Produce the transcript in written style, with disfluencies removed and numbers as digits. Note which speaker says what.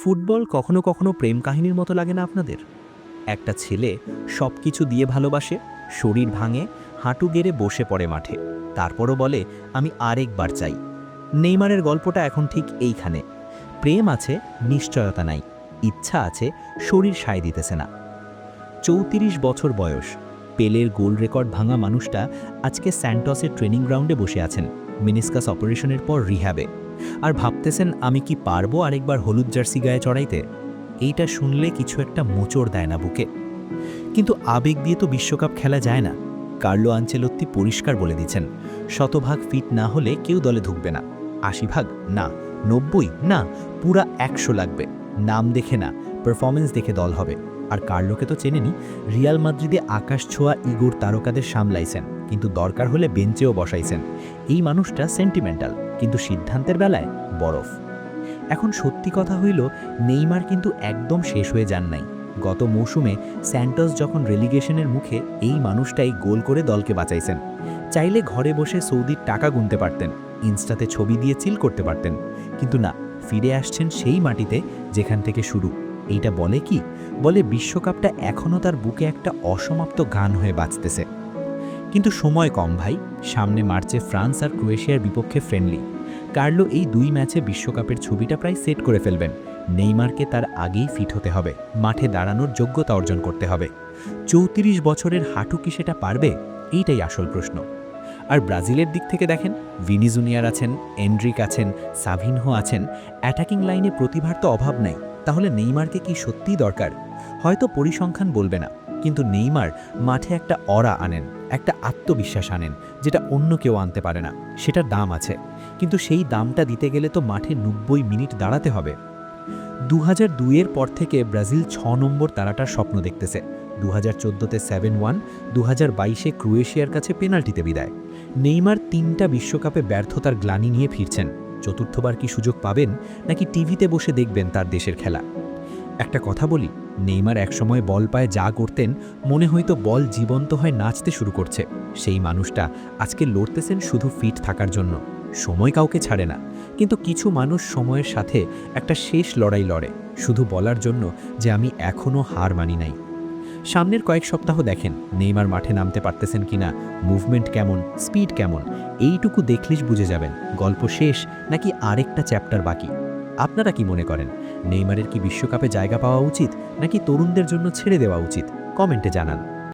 Speaker 1: Football কখনো কখনো প্রেম কাহিনীর মতো লাগে না আপনাদের? একটা ছেলে সব কিছু দিয়ে ভালোবাসে, শরীর ভাঙে, হাঁটু গেড়ে বসে পড়ে মাঠে, তারপরও বলে আমি আরেকবার চাই। নেইমারের গল্পটা এখন ঠিক এইখানে। প্রেম আছে, নিশ্চয়তা নাই। ইচ্ছা আছে, শরীর সায় দিতেছে না। ৩৪ বছর বয়স, পেলের গোল রেকর্ড ভাঙা মানুষটা আজকে স্যান্টসের ট্রেনিং গ্রাউন্ডে বসে আছেন, মিনিসকাস অপারেশনের পর রিহ্যাবে, আর ভাবতেছেন আমি কি পারবো আরেকবার হলুদ জার্সি গায়ে চড়াইতে। এইটা শুনলে কিছু একটা মোচড় দেয় না বুকে। কিন্তু আবেগ দিয়ে তো বিশ্বকাপ খেলা যায় না। কার্লো আনচেলত্তি পরিষ্কার বলে দিচ্ছেন, শতভাগ ফিট না হলে কেউ দলে ঢুকবে না। ৮০ ভাগ না, ৯০ না, পুরা ১০০ লাগবে। নাম দেখে না, পারফরমেন্স দেখে দল হবে। আর কার্লোকে তো চেনেনি, রিয়াল মাদ্রিদে আকাশ ছোঁয়া ইগোর তারকাদের সামলাইছেন, কিন্তু দরকার হলে বেঞ্চেও বসাইছেন। এই মানুষটা সেন্টিমেন্টাল, কিন্তু সিদ্ধান্তের বেলায় বরফ। এখন সত্যি কথা হইল, নেইমার কিন্তু একদম শেষ হয়ে যান নাই। গত মৌসুমে স্যান্টস যখন রেলিগেশনের মুখে এই মানুষটাই গোল করে দলকে বাঁচাইছেন। চাইলে ঘরে বসে সৌদির টাকা গুনতে পারতেন, ইনস্টাতে ছবি দিয়ে চিল করতে পারতেন, কিন্তু না, ফিরে আসছেন সেই মাটিতে যেখান থেকে শুরু। এইটা বলে কি? বলে বিশ্বকাপটা এখনও তার বুকে একটা অসমাপ্ত গান হয়ে বাজতেছে। কিন্তু সময় কম ভাই, সামনে মার্চে ফ্রান্স আর ক্রোয়েশিয়ার বিপক্ষে ফ্রেন্ডলি। কার্লো এই ২ ম্যাচে বিশ্বকাপের ছবিটা প্রায় সেট করে ফেলবেন। নেইমারকে তার আগেই ফিট হতে হবে, মাঠে দাঁড়ানোর যোগ্যতা অর্জন করতে হবে। ৩৪ বছরের হাঁটু কি সেটা পারবে? এইটাই আসল প্রশ্ন। আর ব্রাজিলের দিক থেকে দেখেন, ভিনি জুনিয়র আছেন, এন্ড্রিক আছেন, সাভিনহো আছেন। অ্যাটাকিং লাইনে প্রতিভার তো অভাব নাই। তাহলে নেইমারকে কি সত্যিই দরকার? হয়তো পরিসংখ্যান বলবে না, কিন্তু নেইমার মাঠে একটা অরা আনেন, একটা আত্মবিশ্বাস আনেন, যেটা অন্য কেউ আনতে পারে না। সেটার দাম আছে, কিন্তু সেই দামটা দিতে গেলে তো মাঠে ৯০ মিনিট দাঁড়াতে হবে। ২০০২-এর পর থেকে ব্রাজিল ৬ নম্বর তারাটার স্বপ্ন দেখতেছে। ২০১৪-তে 7-1, ২০২২-এ ক্রোয়েশিয়ার কাছে পেনাল্টিতে বিদায়। নেইমার ৩টা বিশ্বকাপে ব্যর্থতার গ্লানি নিয়ে ফিরছেন। চতুর্থবার কি সুযোগ পাবেন, নাকি টিভিতে বসে দেখবেন তার দেশের খেলা? একটা কথা বলি, নেইমার একসময় বল পায়ে যা করতেন, মনে হয়তো বল জীবন্ত হয়ে নাচতে শুরু করছে। সেই মানুষটা আজকে লড়তেছেন শুধু ফিট থাকার জন্য। সময় কাউকে ছাড়ে না, কিন্তু কিছু মানুষ সময়ের সাথে একটা শেষ লড়াই লড়ে, শুধু বলার জন্য যে আমি এখনও হার মানি নাই। সামনের কয়েক সপ্তাহ দেখেন নেইমার মাঠে নামতে পারতেছেন কিনা, মুভমেন্ট কেমন, স্পিড কেমন। এইটুকু দেখলেই বুঝে যাবেন গল্প শেষ নাকি আরেকটা চ্যাপ্টার বাকি। আপনারা কি মনে করেন, নেইমারের কি বিশ্বকাপে জায়গা পাওয়া উচিত, নাকি তরুণদের জন্য ছেড়ে দেওয়া উচিত? কমেন্টে জানান।